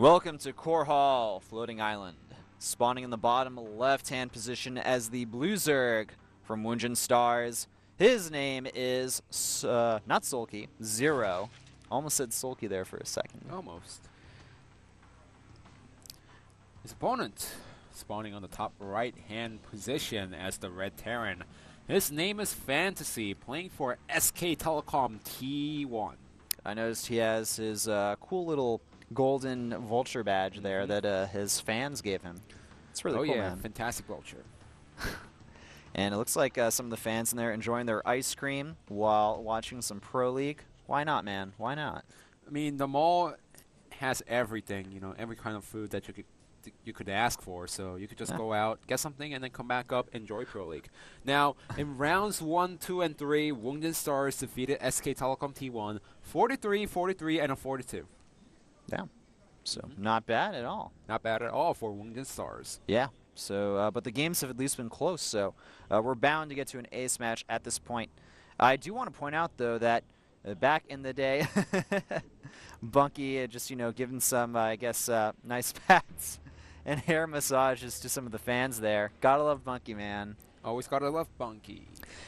Welcome to Korhal, Floating Island. Spawning in the bottom left-hand position as the Blue Zerg from Woongjin Stars. His name is, not Sulky, Zero. Almost said Sulky there for a second. Almost. His opponent, spawning on the top right-hand position as the Red Terran. His name is Fantasy, playing for SK Telecom T1. I noticed he has his cool little golden vulture badge there that his fans gave him. It's really cool, man. Fantastic vulture. And it looks like some of the fans in there enjoying their ice cream while watching some Pro League. Why not, man? Why not? I mean, the mall has everything, you know, every kind of food that you could ask for. So you could just go out, get something, and then come back up, enjoy Pro League. Now, in rounds 1, 2, and 3, Woongjin Stars defeated SK Telecom T1 43, 43, and a 42. Yeah. So not bad at all. Not bad at all for Woongjin Stars. Yeah. So, but the games have at least been close. So we're bound to get to an ace match at this point. I do want to point out though that back in the day, Bunky just giving some I guess nice pats and hair massages to some of the fans there. Gotta love Bunky, man. Always gotta love Bunky.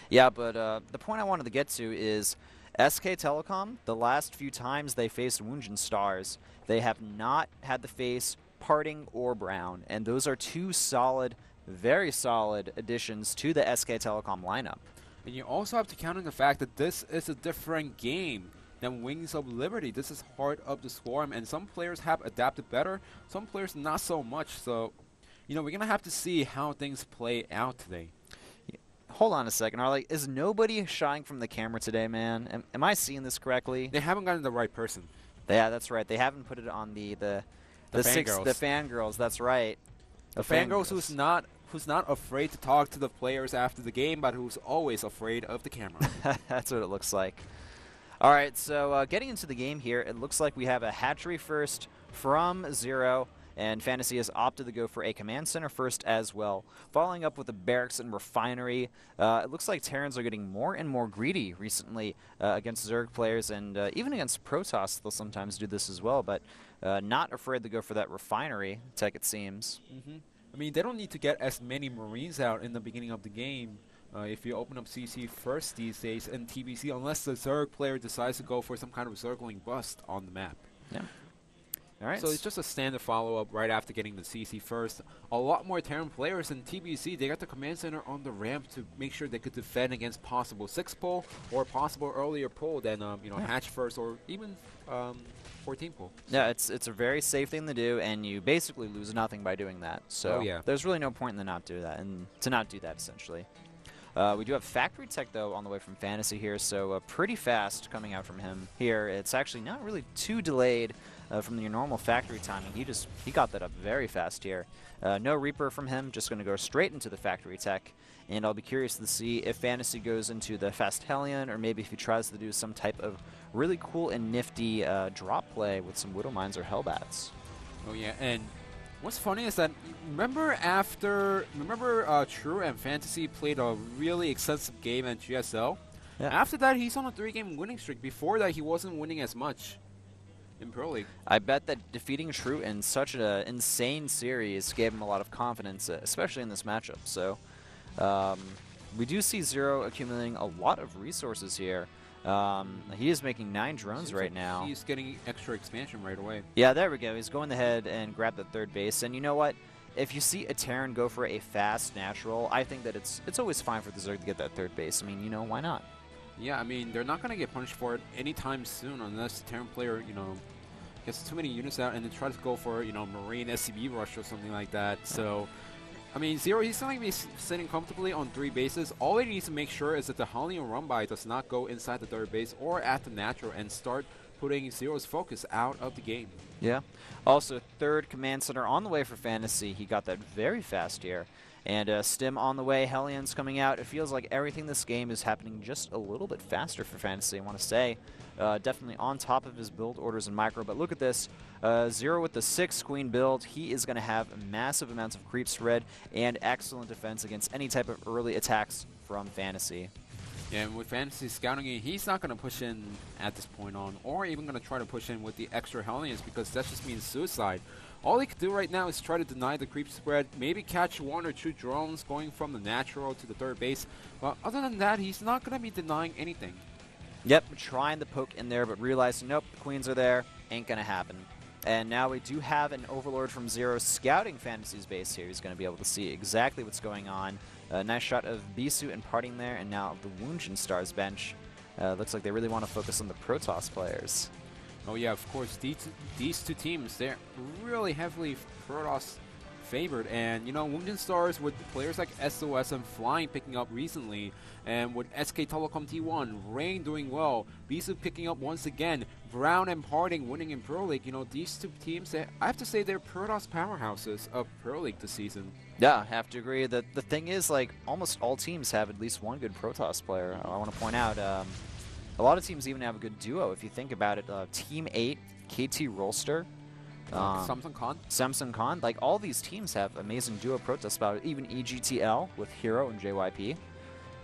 Yeah, but the point I wanted to get to is SK Telecom, the last few times they faced Woongjin Stars, they have not had to face Parting or Brown, and those are two solid, very solid additions to the SK Telecom lineup. And you also have to count on the fact that this is a different game than Wings of Liberty. This is Heart of the Swarm, and some players have adapted better, some players not so much. So, we're going to have to see how things play out today. Hold on a second, Arlie. Is nobody shying from the camera today, man? Am I seeing this correctly? They haven't gotten the right person. Yeah, that's right. They haven't put it on the fangirls. That's right. The fangirls who's not afraid to talk to the players after the game, but who's always afraid of the camera. That's what it looks like. All right, so getting into the game here, it looks like we have a hatchery first from Zero. And Fantasy has opted to go for a command center first as well. Following up with a barracks and refinery, it looks like Terrans are getting more and more greedy recently against Zerg players, and even against Protoss they'll sometimes do this as well, but not afraid to go for that refinery tech, it seems. I mean, they don't need to get as many Marines out in the beginning of the game if you open up CC first these days in TBC, unless the Zerg player decides to go for some kind of Zergling bust on the map. Yeah. All right. So it's just a standard follow-up right after getting the CC first. A lot more Terran players in TBC, they got the command center on the ramp to make sure they could defend against possible 6-pull or possible earlier pull than hatch first or even 14 pull. Yeah, it's a very safe thing to do, and you basically lose nothing by doing that. So there's really no point in to not do that, essentially. We do have Factory Tech, though, on the way from Fantasy here, so pretty fast coming out from him here. It's actually not really too delayed from your normal factory timing. He got that up very fast here. No Reaper from him, just going to go straight into the Factory Tech, and I'll be curious to see if Fantasy goes into the Fast Hellion, or maybe if he tries to do some type of really cool and nifty drop play with some Widow Mines or Hellbats. Oh yeah, and what's funny is that remember True and Fantasy played a really extensive game at GSL? Yeah. After that, he's on a 3-game winning streak. Before that, he wasn't winning as much in Pro League. I bet that defeating True in such an insane series gave him a lot of confidence, especially in this matchup. So we do see Zero accumulating a lot of resources here. He is making 9 drones right now. He's getting extra expansion right away. Yeah, there we go. He's going ahead and grab the third base. And you know what? If you see a Terran go for a fast natural, I think that it's always fine for the Zerg to get that third base. I mean, why not? Yeah, I mean, they're not going to get punished for it anytime soon unless the Terran player, gets too many units out and then tries to go for, Marine SCB rush or something like that. So, I mean, Zero, he's not going to be sitting comfortably on 3 bases. All he needs to make sure is that the Hellion run-by does not go inside the third base or at the natural and start putting Zero's focus out of the game. Yeah. Also, third command center on the way for Fantasy. He got that very fast here. And Stim on the way, Hellions coming out. It feels like everything this game is happening just a little bit faster for Fantasy, I want to say. Definitely on top of his build orders and micro. But look at this. Zero with the 6 Queen build. He is going to have massive amounts of creep spread and excellent defense against any type of early attacks from Fantasy. And with Fantasy scouting, he's not going to push in at this point on, or even going to try to push in with the extra Hellions, because that just means suicide. All he can do right now is try to deny the creep spread, maybe catch 1 or 2 drones going from the natural to the third base. But other than that, he's not going to be denying anything. Yep, trying to poke in there, but realizing, nope, the queens are there, ain't going to happen. And now we do have an Overlord from Zero scouting Fantasy's base here. He's going to be able to see exactly what's going on. Nice shot of Bisu imparting there, and now the Woongjin Stars bench. Looks like they really want to focus on the Protoss players. Oh yeah, of course, these two teams, they're really heavily Protoss favored, and you know, Woongjin Stars with players like SOS and Flying picking up recently, and with SK Telecom T1, Rain doing well, Bisu picking up once again, Brown and Harding winning in Pro League. You know, these two teams, I have to say, they're Protoss powerhouses of Pro League this season. Yeah, I have to agree. The thing is, like, almost all teams have at least one good Protoss player. I want to point out, a lot of teams even have a good duo. If you think about it, Team 8, KT Rolster, Samsung Khan, like all these teams have amazing duo Protoss power. Even EGTL with Hero and JYP.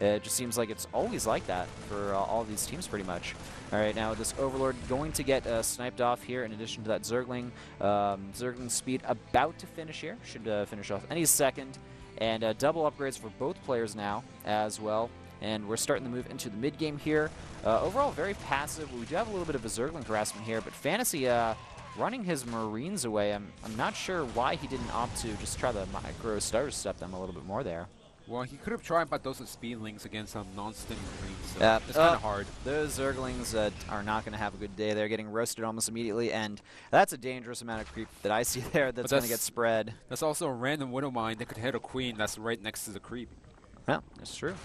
It just seems like it's always like that for all these teams pretty much. All right, now this Overlord going to get sniped off here in addition to that Zergling. Zergling speed about to finish here. Should finish off any second. And double upgrades for both players now as well. And we're starting to move into the mid-game here. Overall, very passive. We do have a little bit of a Zergling harassment here, but Fantasy running his Marines away. I'm not sure why he didn't opt to just try the micro Star Step them a little bit more there. Well, he could have tried, but those are speedlings against some non-sting Marines, so it's kind of hard. Those Zerglings are not going to have a good day. They're getting roasted almost immediately, and that's a dangerous amount of creep that I see there that's going to get spread. That's also a random Widow Mine that could hit a Queen that's right next to the creep. Yeah, that's true.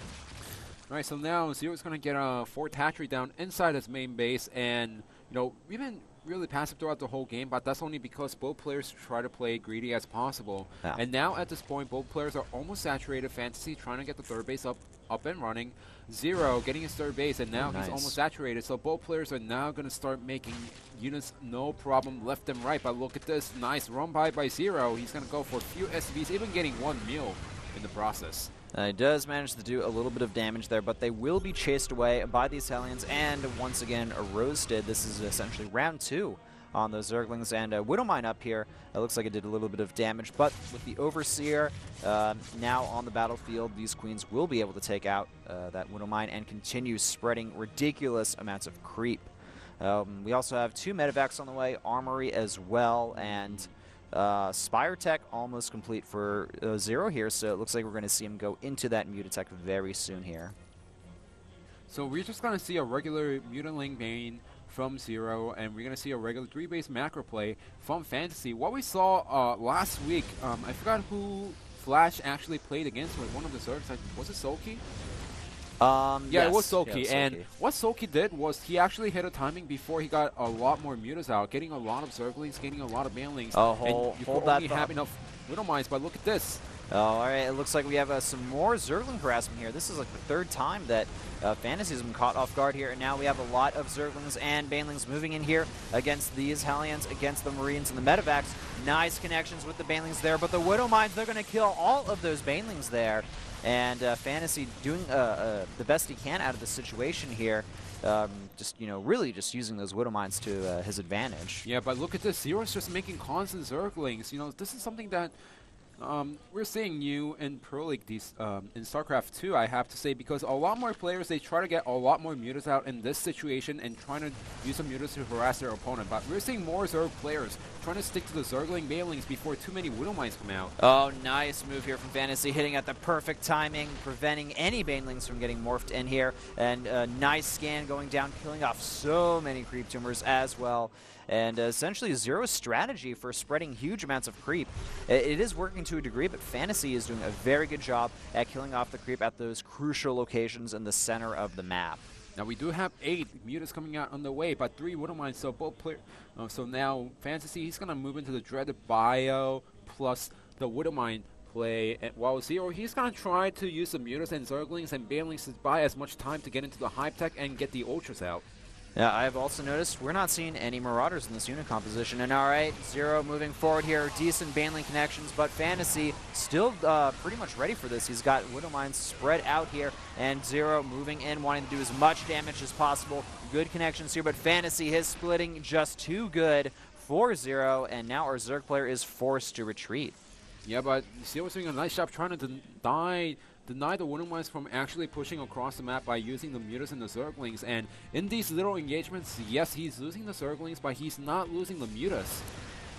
All right, so now Zero's going to get a Fort Hatchery down inside his main base, and you know, we've been really passive throughout the whole game, but that's only because both players try to play greedy as possible. Yeah. And now at this point, both players are almost saturated. Fantasy trying to get the third base up and running. Zero getting his third base, and now he's almost saturated. So both players are now going to start making units no problem left and right. But look at this nice run by Zero. He's going to go for a few SCVs, even getting 1 meal in the process. He does manage to do a little bit of damage there, but they will be chased away by these Hellions, and once again, roasted. This is essentially round 2 on those Zerglings, and Widowmine up here. It looks like it did a little bit of damage, but with the Overseer now on the battlefield, these Queens will be able to take out that Widowmine and continue spreading ridiculous amounts of creep. We also have 2 medevacs on the way, Armory as well, and Spire Tech almost complete for Zero here, so it looks like we're going to see him go into that Mutatech very soon here. So we're just going to see a regular Mutaling main from Zero, and we're going to see a regular 3-base macro play from Fantasy. What we saw last week, I forgot who Flash actually played against with one of the Zergs. Was it Sulky? Yeah, yes, it was Sulky, and what Sulky did was he actually hit a timing before he got a lot more mutas out, getting a lot of Zerglings, getting a lot of Banlings, and you could only have enough Widow Mines, but look at this. Oh, all right, it looks like we have some more Zergling harassment here. This is like the 3rd time that Fantasy has been caught off guard here, and now we have a lot of Zerglings and Banelings moving in here against these Hellions, against the Marines and the Medevacs. Nice connections with the Banelings there, but the Widow Mines, they're going to kill all of those Banelings there. And Fantasy doing the best he can out of the situation here. Just, you know, really just using those Widow Mines to his advantage. Yeah, but look at this. Zero's just making constant Zerglings. You know, this is something that we're seeing new in Pro League in StarCraft 2, I have to say, because a lot more players, they try to get a lot more mutas out in this situation and trying to use some mutas to harass their opponent. But we're seeing more Zerg players trying to stick to the Zergling Banelings before too many Widow Mines come out. Oh, nice move here from Fantasy, hitting at the perfect timing, preventing any Banelings from getting morphed in here. And a nice scan going down, killing off so many creep tumors as well. And essentially Zero's strategy for spreading huge amounts of creep. It is working to a degree, but Fantasy is doing a very good job at killing off the creep at those crucial locations in the center of the map. Now we do have 8 mutas coming out on the way, but 3 Widow Mines, so both players. So now Fantasy, he's going to move into the Dreaded Bio plus the Widow Mine play. And while Zero, he's going to try to use the mutas and Zerglings and Banelings to buy as much time to get into the Hype Tech and get the Ultras out. Yeah, I've also noticed we're not seeing any Marauders in this unit composition. And all right, Zero moving forward here. Decent Baneling connections, but Fantasy still pretty much ready for this. He's got Widow Mines spread out here, and Zero moving in, wanting to do as much damage as possible. Good connections here, but Fantasy, his splitting just too good for Zero, and now our Zerg player is forced to retreat. Yeah, but Zero's doing a nice job trying to deny the Widow Mines from actually pushing across the map by using the Mutas and the Zerglings. And in these little engagements, yes, he's losing the Zerglings, but he's not losing the Mutas.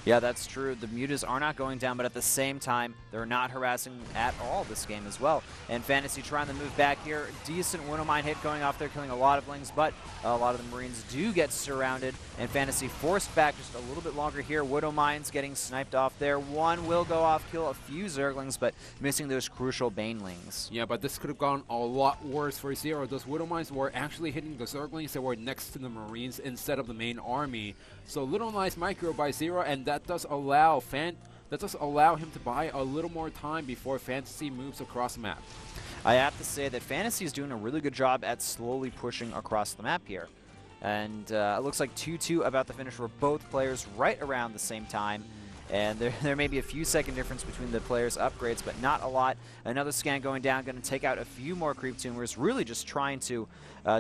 Yeah, that's true. The Mutas are not going down, but at the same time, they're not harassing at all this game as well. And Fantasy trying to move back here. Decent Widow Mine hit going off there, killing a lot of Lings, but a lot of the Marines do get surrounded, and Fantasy forced back just a little bit longer here. Widow Mines getting sniped off there. One will go off, kill a few Zerglings, but missing those crucial Banelings. Yeah, but this could have gone a lot worse for Zero. Those Widow Mines were actually hitting the Zerglings that were next to the Marines instead of the main army. So little nice micro by Zero, and that does allow him to buy a little more time before Fantasy moves across the map. I have to say that Fantasy is doing a really good job at slowly pushing across the map here. And it looks like 2-2 about the finish for both players right around the same time. And there may be a few second difference between the players' upgrades, but not a lot. Another scan going down, going to take out a few more creep tumors, really just trying to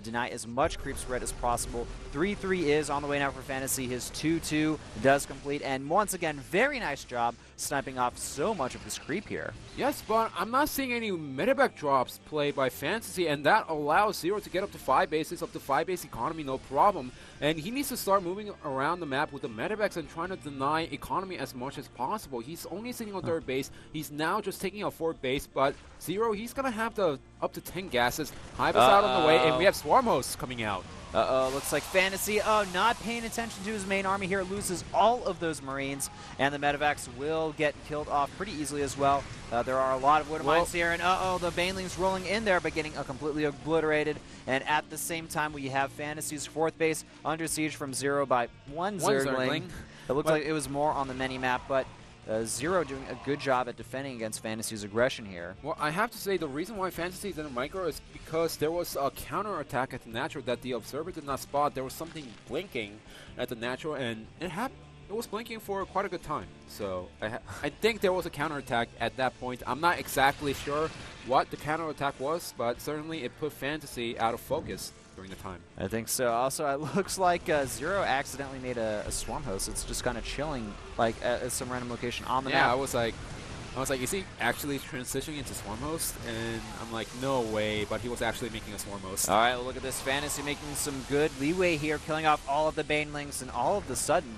deny as much creep spread as possible. 3-3 is on the way now for Fantasy. His 2-2 does complete, and once again, very nice job sniping off so much of this creep here. Yes, but I'm not seeing any medevac drops played by Fantasy, and that allows Zero to get up to 5 bases, up to 5 base economy, no problem. And he needs to start moving around the map with the medevacs and trying to deny economy as much as possible. He's only sitting on 3rd base. He's now just taking a 4th base, but Zero, he's going to have up to 10 gases. Hive is out on the way, and we have Swarm Hosts coming out. Looks like Fantasy, not paying attention to his main army here, loses all of those Marines, and the medevacs will get killed off pretty easily as well. There are a lot of Widow Mines here, and the Banelings rolling in there, but getting completely obliterated. And at the same time, we have Fantasy's 4th base under siege from Zero by one Zergling. It looks like it was more on the mini-map, but Zero doing a good job at defending against Fantasy's aggression here. Well, I have to say the reason why Fantasy didn't micro is because there was a counter-attack at the natural that the observer did not spot. There was something blinking at the natural, and it was blinking for quite a good time. So I think there was a counterattack at that point. I'm not exactly sure what the counterattack was, but certainly it put Fantasy out of focus during the time. I think so. Also, it looks like Zero accidentally made a Swarm Host. It's just kind of chilling like at some random location on the map. Yeah, I was like, is he actually transitioning into Swarm Host? And I'm like, no way, but he was actually making a Swarm Host. All right, well, look at this. Fantasy making some good leeway here, killing off all of the Banelings, and all of a sudden,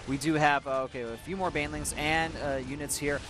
we do have, a few more Banelings and units here.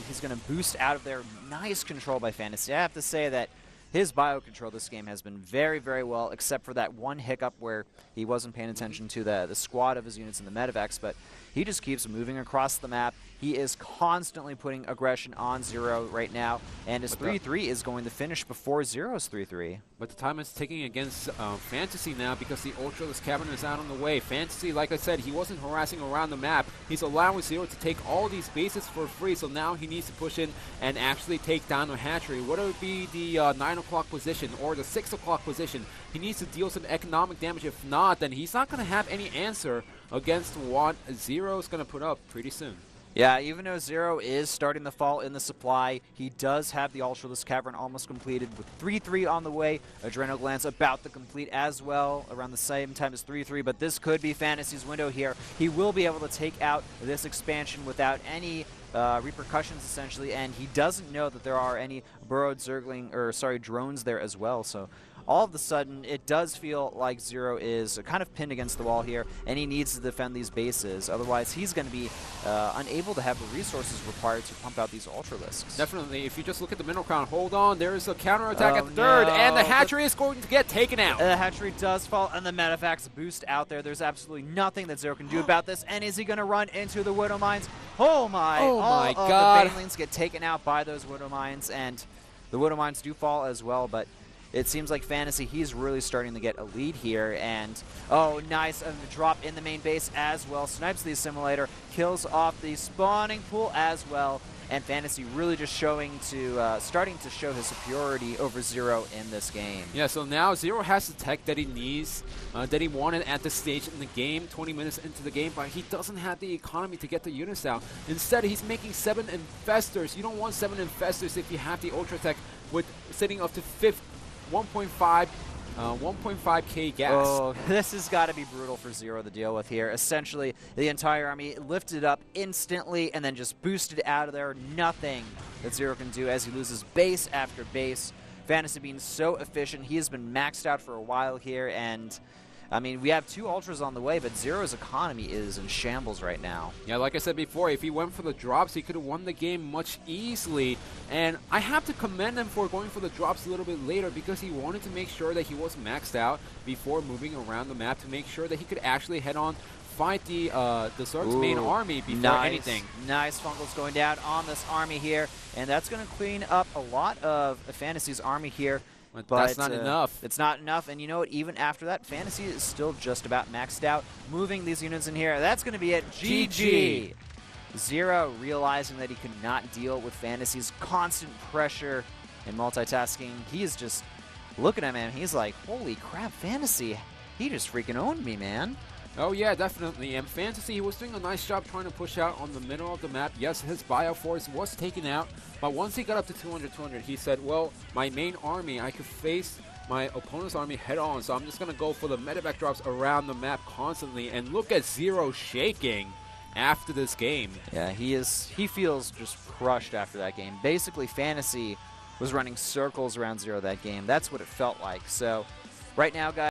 He's going to boost out of there. Nice control by Fantasy. I have to say that his bio control this game has been very, very well, except for that one hiccup where he wasn't paying attention to the squad of his units in the medevacs, but he just keeps moving across the map. He is constantly putting aggression on Zero right now, and his 3-3 is going to finish before Zero's 3-3. But the time is ticking against Fantasy now because the Ultralisk Cavern is out on the way. Fantasy, like I said, he wasn't harassing around the map. He's allowing Zero to take all these bases for free, so now he needs to push in and actually take down the hatchery. Whether it be the 9 o'clock position or the 6 o'clock position, he needs to deal some economic damage. If not, then he's not going to have any answer against what Zero is going to put up pretty soon. Yeah, even though Zero is starting to fall in the supply, he does have the Ultralisk Cavern almost completed with 3-3 on the way. Adrenal Glands about to complete as well, around the same time as 3-3, but this could be Fantasy's window here. He will be able to take out this expansion without any repercussions, essentially, and he doesn't know that there are any burrowed drones there as well, so all of a sudden, it does feel like Zero is kind of pinned against the wall here, and he needs to defend these bases. Otherwise, he's going to be unable to have the resources required to pump out these Ultralisks. Definitely. If you just look at the middle crown, hold on. There's a counterattack at the 3rd, and the hatchery is going to get taken out. The hatchery does fall, and the medevacs boost out there. There's absolutely nothing that Zero can do about this. And is he going to run into the Widow Mines? Oh my God. The Banelings get taken out by those Widow Mines, and the Widow Mines do fall as well, but it seems like Fantasy, he's really starting to get a lead here, and nice drop in the main base as well. Snipes the assimilator, kills off the spawning pool as well, and Fantasy really just starting to show his superiority over Zero in this game. Yeah, so now Zero has the tech that he needs, that he wanted at this stage in the game, 20 minutes into the game, but he doesn't have the economy to get the units out. Instead, he's making 7 Infestors. You don't want 7 Infestors if you have the Ultra Tech with sitting up to 1.5k gas. Oh, this has got to be brutal for Zero to deal with here. Essentially, the entire army lifted up instantly and then just boosted out of there. Nothing that Zero can do as he loses base after base. Fantasy being so efficient. He has been maxed out for a while here, and I mean, we have 2 Ultras on the way, but Zero's economy is in shambles right now. Yeah, like I said before, if he went for the drops, he could have won the game much easily. And I have to commend him for going for the drops a little bit later because he wanted to make sure that he was maxed out before moving around the map to make sure that he could actually head on, fight the Zerg's main army before anything. Nice Funkles going down on this army here, and that's going to clean up a lot of Fantasy's army here. But that's not enough. It's not enough, and you know what? Even after that, Fantasy is still just about maxed out. Moving these units in here, that's going to be it. GG! Zero realizing that he could not deal with Fantasy's constant pressure and multitasking. He is just looking at him. He's like, holy crap, Fantasy. He just freaking owned me, man. Oh yeah, definitely. And Fantasy, he was doing a nice job trying to push out on the middle of the map. Yes, his bio force was taken out, but once he got up to 200, he said, well, my main army, I could face my opponent's army head on, so I'm just going to go for the medevac drops around the map constantly. And look at Zero shaking after this game. Yeah, he feels just crushed after that game. Basically, Fantasy was running circles around Zero that game. That's what it felt like. So right now, guys,